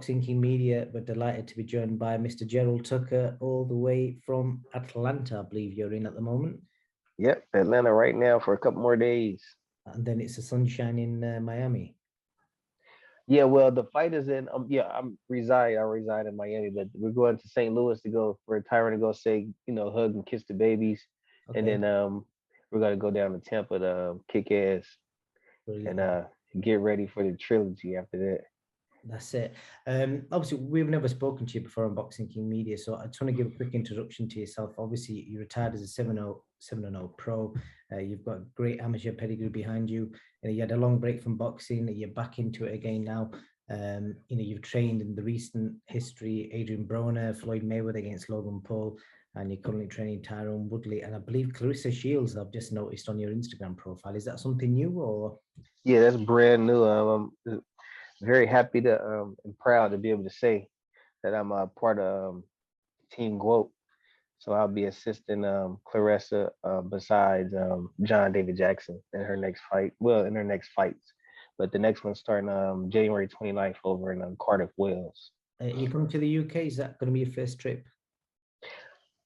Boxing King Media. We're delighted to be joined by Mr. Gerald Tucker, all the way from Atlanta, I believe you're in at the moment. Yep, Atlanta right now for a couple more days. And then it's the sunshine in Miami. Yeah, well, the fight is in. Yeah, I reside in Miami, but we're going to St. Louis to go for Tyron to go say, hug and kiss the babies, and Okay, then we're gonna go down to Tampa to kick ass and brilliant. get ready for the trilogy after that. That's it. Obviously, we've never spoken to you before on Boxing King Media, so I just want to give a quick introduction to yourself. Obviously, you retired as a 7-0 pro. You've got a great amateur pedigree behind you. You had a long break from boxing. You're back into it again now. You've trained in the recent history, Adrien Broner, Floyd Mayweather against Logan Paul, and you're currently training TYRON Woodley, and I believe Clarissa Shields, I've just noticed on your Instagram profile. Is that something new or? Yeah, that's brand new. I'm very happy to and proud to be able to say that I'm a part of Team Quote. So I'll be assisting Clarissa besides John David Jackson in her next fight. Well, in her next fights. But the next one's starting January 29th over in Cardiff, Wales. You come to the UK? Is that going to be your first trip?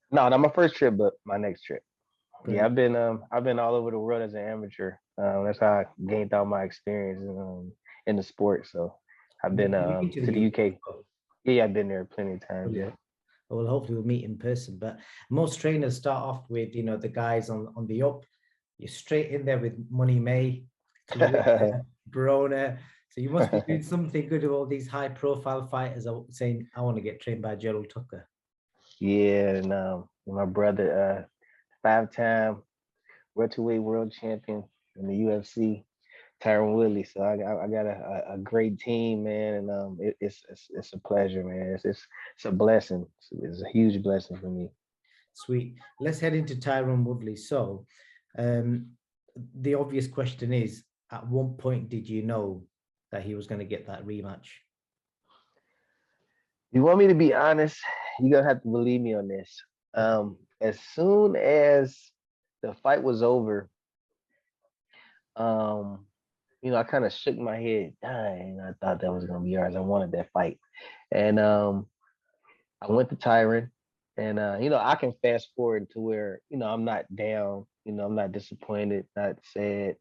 No, not my first trip, but my next trip. Yeah, Brilliant. I've been all over the world as an amateur. That's how I gained all my experience in the sport. So I've been Have you been to to the the UK? UK. Yeah, I've been there plenty of times. Yeah. Brilliant. Well, hopefully we'll meet in person. But most trainers start off with, the guys on the up. You're straight in there with Money May, Clarissa, Broner. So you must be doing something good with all these high-profile fighters saying, I want to get trained by Gerald Tucker. Yeah, and my brother, five-time welterweight world champion in the UFC, Tyron Woodley. So I got a great team, man, and it's a pleasure, man. It's a blessing. It's a huge blessing for me. Sweet. Let's head into TYRON Woodley. So um, the obvious question is, at what point did you know that he was going to get that rematch? You want me to be honest? You're gonna have to believe me on this. Okay. As soon as the fight was over, um, I kind of shook my head. Dang, I thought that was gonna be ours. I wanted that fight, and I went to Tyron, and I can fast forward to where I'm not down. I'm not disappointed, not sad,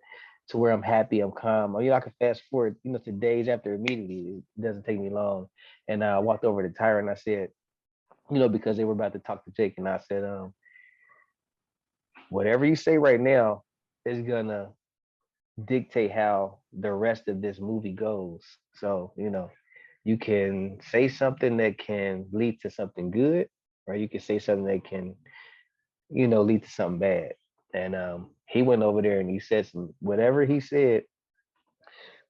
to where I'm happy, I'm calm. I can fast forward, to days after immediately. It doesn't take me long, and I walked over to Tyron. And I said, because they were about to talk to Jake, and I said, whatever you say right now is gonna dictate how the rest of this movie goes. So, you can say something that can lead to something good, or you can say something that can, lead to something bad. And he went over there and he said whatever he said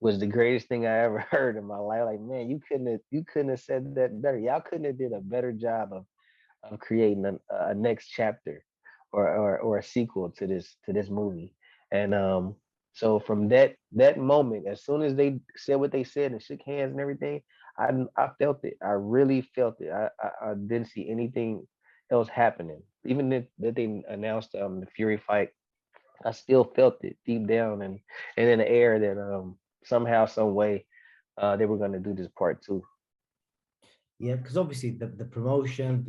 was the greatest thing I ever heard in my life. Like, man, you couldn't have said that better. Y'all couldn't have did a better job of creating a next chapter or a sequel to this movie. And so from that moment, as soon as they said what they said and shook hands and everything, I felt it. I really felt it. I didn't see anything else happening. Even that they announced the Fury fight, I still felt it deep down and in the air that somehow, some way, they were going to do this part two. Yeah, because obviously the promotion,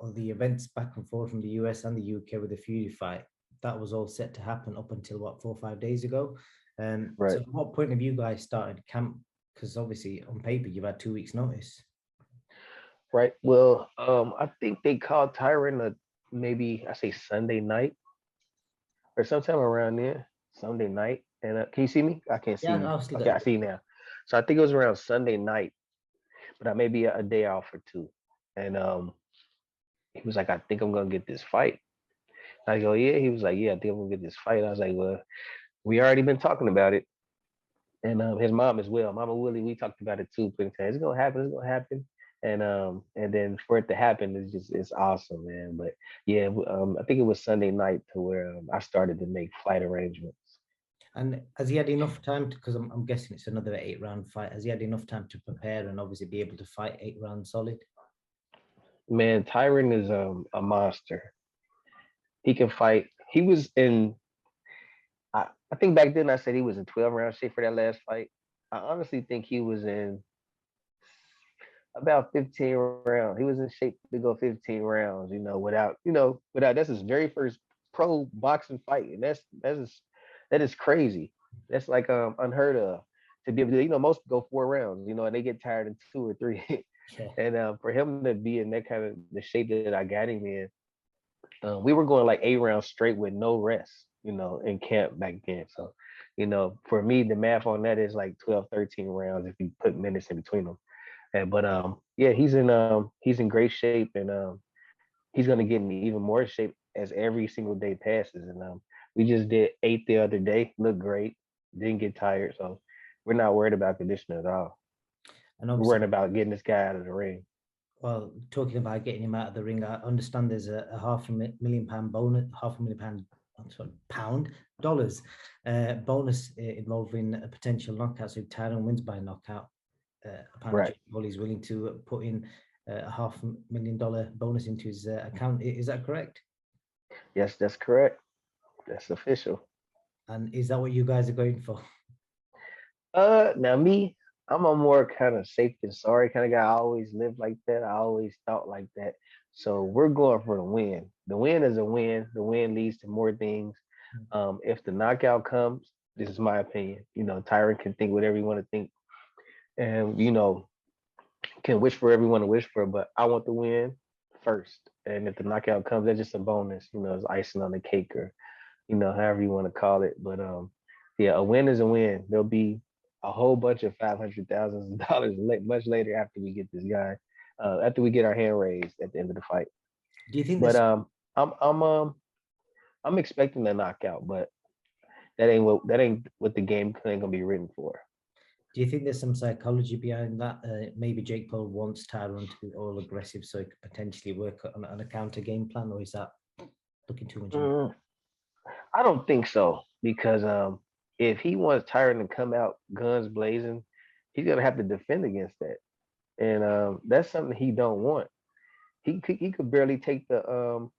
all the events back and forth from the US and the UK with the Fury fight, that was all set to happen up until what, 4 or 5 days ago. So Right. at what point have you guys started camp? Because obviously on paper you've had 2 weeks notice. Right. Well, I think they called Tyron maybe I say Sunday night or sometime around there, Sunday night. And can you see me? I can't see Yeah, you. I've still Okay, got I you. see you now. So I think it was around Sunday night, but I may be a day off or two. And he was like, I think I'm gonna get this fight. I go, yeah. He was like, yeah, I think I'm gonna get this fight. I was like, well, we already been talking about it. And his mom as well, Mama Willie, we talked about it too. Plenty of times. It's gonna happen. It's gonna happen. And then for it to happen is it's awesome, man. But yeah, I think it was Sunday night to where I started to make flight arrangements. And has he had enough time to, because I'm guessing it's another 8 round fight, has he had enough time to prepare and obviously be able to fight 8 rounds solid? Man, Tyron is a monster. He can fight. He was in. I think back then I said he was in 12 round shape for that last fight. I honestly think he was in about 15 rounds. He was in shape to go 15 rounds, without that's his very first pro boxing fight. And that is crazy. That's like unheard of to be able to, most go 4 rounds, and they get tired in 2 or 3. Yeah. And for him to be in that kind of the shape that I got him in, we were going like 8 rounds straight with no rest, in camp back then. So, for me, the math on that is like 12, 13 rounds if you put minutes in between them. But yeah, he's in great shape, and he's gonna get in even more shape as every single day passes. And we just did 8 the other day, looked great, didn't get tired, so we're not worried about conditioning at all. And We're obviously, worried about getting this guy out of the ring. well, talking about getting him out of the ring, I understand there's a £500,000 bonus, £500,000, sorry, pound dollars bonus involving a potential knockout. So if Tyron wins by knockout, apparently Right. Jake Paul is willing to put in a $500,000 bonus into his account. Is that correct? Yes, that's correct. That's official. And is that what you guys are going for? Now me, I'm a more kind of safe than sorry kind of guy. I always lived like that. I always thought like that. So we're going for the win. The win is a win. The win leads to more things. If the knockout comes, this is my opinion. Tyron can think whatever you want to think, and can wish for everyone to wish for. But I want the win first, and if the knockout comes, that's just a bonus. It's icing on the cake, or however you want to call it. But yeah, a win is a win. There'll be a whole bunch of $500,000 much later after we get this guy, after we get our hand raised at the end of the fight. Do you think But this? I'm expecting a knockout, but that ain't what the game plan gonna be written for. Do you think there's some psychology behind that? Maybe Jake Paul wants Tyron to be all aggressive, so he could potentially work on a counter game plan, or is that looking too much into? Mm, I don't think so, because if he wants Tyron to come out guns blazing, he's gonna have to defend against that, and that's something he don't want. He could barely take the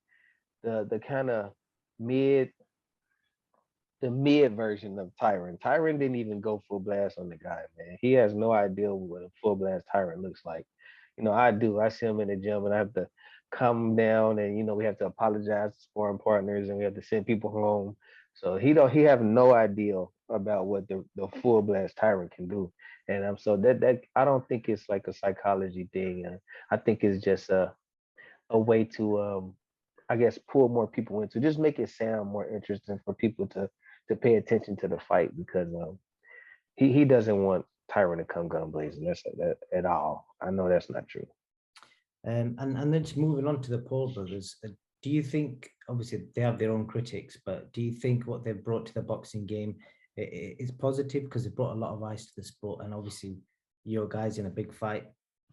kind of mid the mid version of Tyron. Tyron didn't even go full blast on the guy, man. He has no idea what a full blast Tyron looks like. I do. I see him in the gym, and I have to calm him down, and we have to apologize to sparring partners, and we have to send people home. So he have no idea about what the full blast Tyron can do. And so that I don't think it's like a psychology thing. I think it's just a way to I guess pull more people into, just make it sound more interesting for people to pay attention to the fight, because he doesn't want Tyron to come gun blazing. That's that at all. I know that's not true. And then just moving on to the Paul brothers, do you think, obviously they have their own critics, but do you think what they've brought to the boxing game is positive, because they've brought a lot of eyes to the sport, and obviously your guys in a big fight,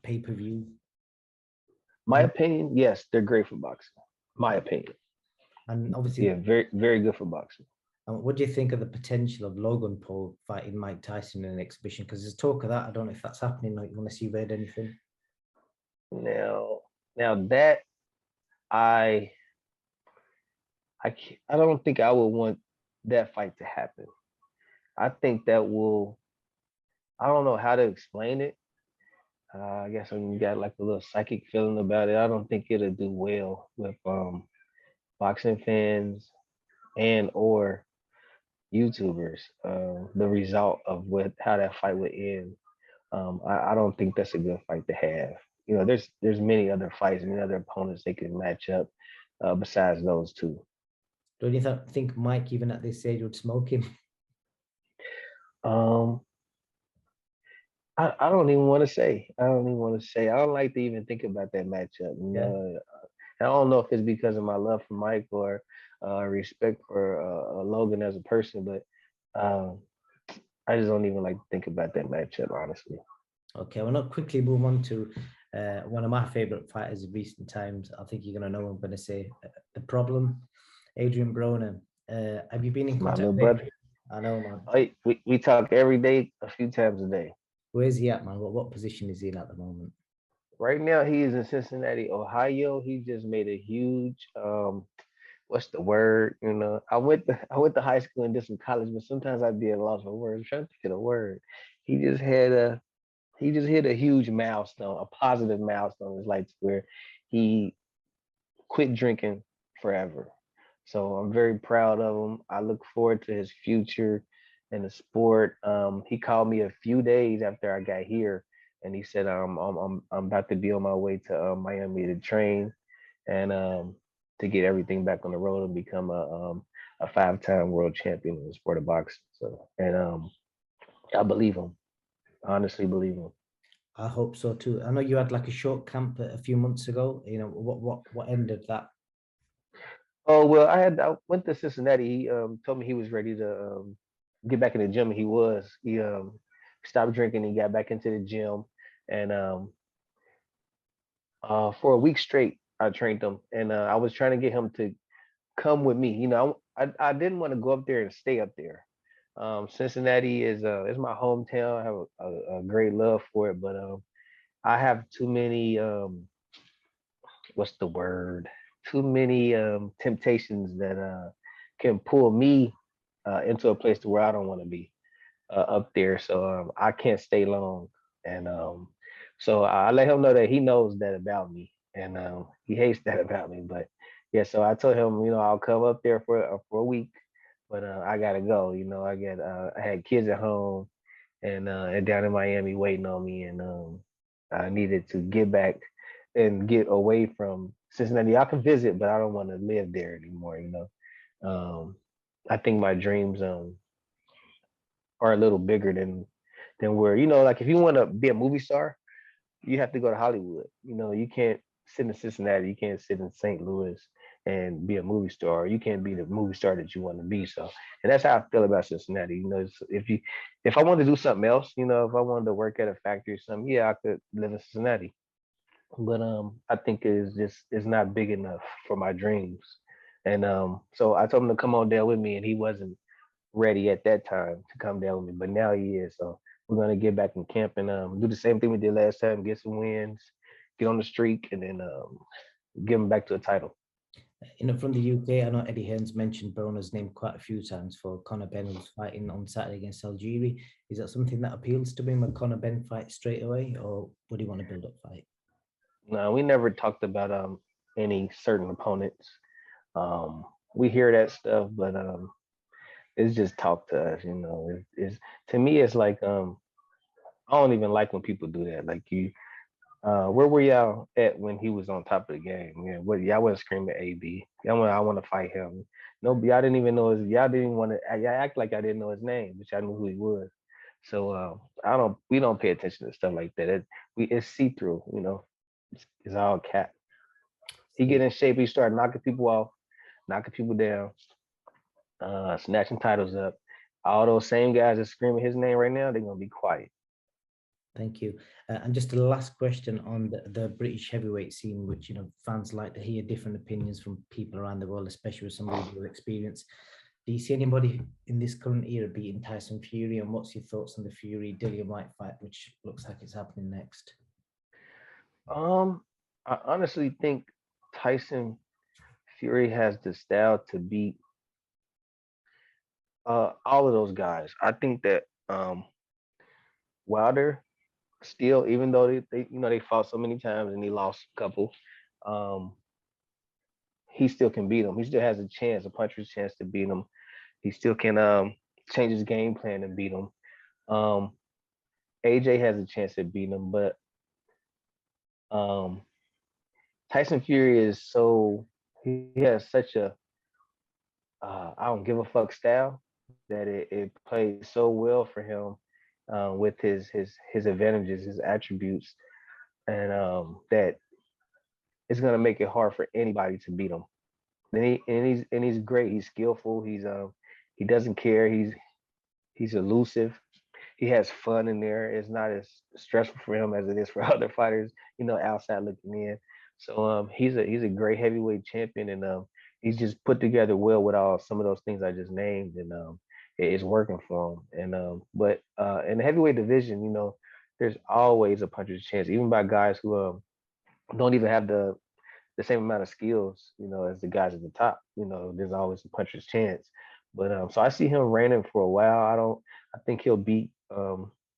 pay-per-view? My opinion, yes, they're great for boxing. My opinion, And obviously, yeah, very very good for boxing. what do you think of the potential of Logan Paul fighting Mike Tyson in an exhibition? Because there's talk of that. I don't know if that's happening, like, unless you've heard anything. Now, that I I don't think I would want that fight to happen. I think that will. I don't know how to explain it. I guess when you got like a little psychic feeling about it, I don't think it'll do well with boxing fans and or YouTubers. The result of how that fight would end. I don't think that's a good fight to have. There's many other fights, many other opponents they could match up besides those two. Don't you think Mike, even at this age, would smoke him? Um, I don't even want to say. I don't even want to say. I don't like to even think about that matchup. Yeah. I don't know if it's because of my love for Mike or respect for Logan as a person, but um, I just don't even like to think about that matchup, honestly. Okay, well, not quickly move on to one of my favorite fighters of recent times. I think you're going to know what I'm going to say. The Problem, Adrien Broner. Have you been in My contact little with him? brother. I know, man. We talk every day, a few times a day. Where's he at, man? What position is he in at the moment? Right now, he is in Cincinnati, Ohio. He just made a huge what's the word? I went to high school and did some college, but sometimes I'd be at a loss for words. I'm trying to think of the word. He just had he just hit a huge milestone, a positive milestone in his life where he quit drinking forever. So I'm very proud of him. I look forward to his future in the sport. He called me a few days after I got here, and he said I'm about to be on my way to Miami to train and to get everything back on the road and become a 5-time world champion in the sport of boxing. So and I believe him. Honestly, believe him. I hope so too. I know you had like a short camp a few months ago. You know, what ended that? Oh well, I went to Cincinnati. He told me he was ready to get back in the gym. And he was. He stopped drinking. He got back into the gym, and for a week straight, I trained him, and I was trying to get him to come with me. You know, I didn't want to go up there and stay up there. Cincinnati is my hometown. I have a great love for it, but I have too many what's the word? Too many temptations that can pull me into a place to where I don't want to be up there. So I can't stay long, and so I let him know that he knows that about me, and he hates that about me. But yeah, so I told him, you know, I'll come up there for a week, but I gotta go. You know, I had kids at home and down in Miami waiting on me, and I needed to get back and get away from Cincinnati. I can visit, but I don't want to live there anymore. You know, I think my dreams are a little bigger than where, you know, like if you want to be a movie star, you have to go to Hollywood. You know, you can't sit in Cincinnati, you can't sit in St. Louis and be a movie star. You can't be the movie star that you want to be. So, and that's how I feel about Cincinnati. You know, if I wanted to do something else, you know, if I wanted to work at a factory or something, yeah, I could live in Cincinnati. But I think it's not big enough for my dreams. And so I told him to come on down with me, and he wasn't ready at that time to come down with me, but now he is. So we're gonna get back in camp and do the same thing we did last time, get some wins, get on the streak, and then give him back to a title. You know, from the UK, I know Eddie Hearn's mentioned Broner's name quite a few times for Conor Benn, who's fighting on Saturday against Algieri. Is that something that appeals to him, a Conor Benn fight straight away, or would he want to build up fight? No, we never talked about any certain opponents. Um, we hear that stuff, but it's just talk to us. You know, it's to me, it's like I don't even like when people do that. Like you, where were y'all at when he was on top of the game? Yeah, what y'all wasn't screaming AB. I want to fight him. No, y'all didn't even know his. Y'all didn't want to. Y'all act like I didn't know his name, but y'all knew who he was. So I don't. We don't pay attention to stuff like that. It's see through. You know, it's all cat. He get in shape. He start knocking people off, knocking people down, snatching titles up. All those same guys that screaming his name right now, they're gonna be quiet. Thank you. And just a last question on the British heavyweight scene, which, you know, fans like to hear different opinions from people around the world, especially with somebody with your experience. Do you see anybody in this current era beating Tyson Fury? And what's your thoughts on the Fury Dillian Whyte fight, which looks like it's happening next? Um, I honestly think Tyson Fury has the style to beat all of those guys. I think that Wilder still, even though they you know they fought so many times and he lost a couple, um, he still can beat him. He still has a chance, a puncher's chance to beat him. He still can change his game plan and beat him. Um, AJ has a chance at beating him, but um, Tyson Fury is so he has such a I don't give a fuck style that it plays so well for him with his advantages, his attributes, and that it's gonna make it hard for anybody to beat him. And he's great. He's skillful. He doesn't care. He's elusive. He has fun in there. It's not as stressful for him as it is for other fighters, you know, outside looking in. So he's a great heavyweight champion, and he's just put together well with all some of those things I just named, and it's working for him. And but in the heavyweight division, you know, there's always a puncher's chance, even by guys who don't even have the same amount of skills, you know, as the guys at the top. You know, there's always a puncher's chance. But so I see him reigning for a while. I think he'll beat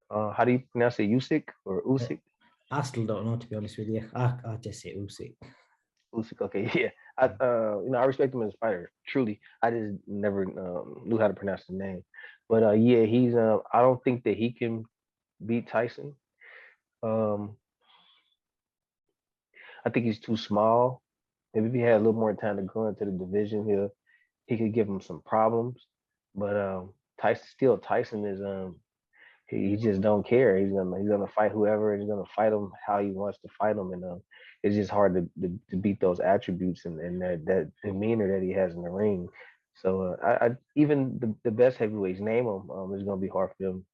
How do you pronounce it? Usyk or Uh, Usyk? I still don't know, to be honest with you. I just say Usyk. Usyk. Okay, yeah. I respect him as a fighter. Truly, I just never knew how to pronounce the name. But yeah, he's. I don't think that he can beat Tyson. Um, I think he's too small. Maybe if he had a little more time to grow into the division, he could give him some problems. But Tyson is he just don't care. He's gonna fight whoever, and he's gonna fight him how he wants to fight him, and it's just hard to beat those attributes and that demeanor that he has in the ring. So I even the best heavyweights, name them, it's gonna be hard for them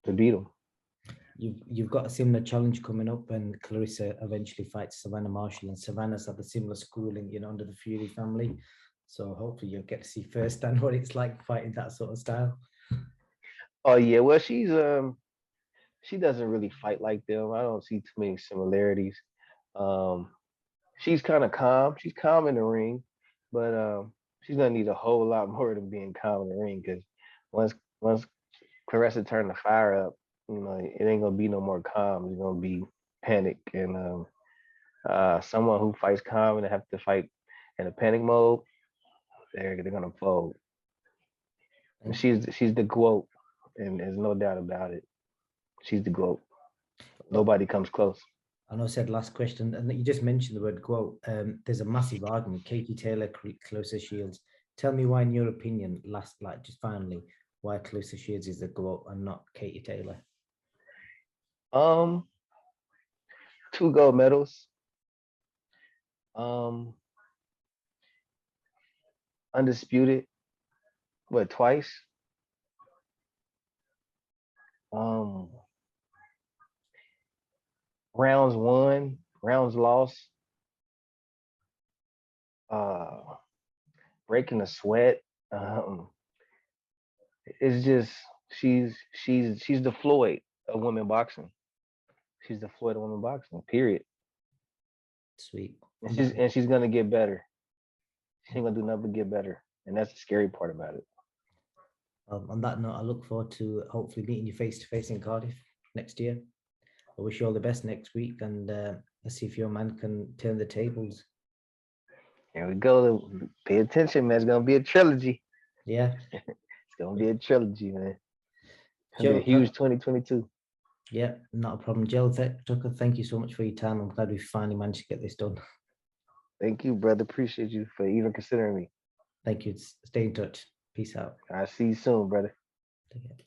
to beat him. You've got a similar challenge coming up, and Clarissa eventually fights Savannah Marshall, and Savannah's had a similar schooling, under the Fury family. So hopefully you'll get to see firsthand what it's like fighting that sort of style. Oh yeah, well she doesn't really fight like them. I don't see too many similarities. Um, she's kind of calm. She's calm in the ring, but she's gonna need a whole lot more than being calm in the ring because once Clarissa turned the fire up, it ain't gonna be no more calm. It's gonna be panic, and someone who fights calm and have to fight in a panic mode, they're gonna fold. And she's the GOAT, and there's no doubt about it. She's the GOAT. Nobody comes close. I know I said last question, and you just mentioned the word quote. There's a massive argument. Katie Taylor, Clarissa Shields. Tell me why, in your opinion, just finally, why Clarissa Shields is the GOAT and not Katie Taylor. Um, 2 gold medals. Um, undisputed. What, twice? Um, rounds won, rounds lost. Uh, breaking a sweat. It's just she's the Floyd of women boxing. She's the Floyd of women boxing. Period. Sweet. And she's gonna get better. She ain't gonna do nothing but get better, and that's the scary part about it. On that note, I look forward to hopefully meeting you face to face in Cardiff next year. I wish you all the best next week, and let's see if your man can turn the tables. Here we go. Pay attention, man. It's gonna be a trilogy. Yeah, it's gonna be a trilogy, man. It's gonna Joe, be a huge 2022. Yeah, not a problem. Gerald, Tucker, thank you so much for your time. I'm glad we finally managed to get this done. Thank you, brother. Appreciate you for even considering me. Thank you. Stay in touch. Peace out. I'll see you soon, brother. Take care.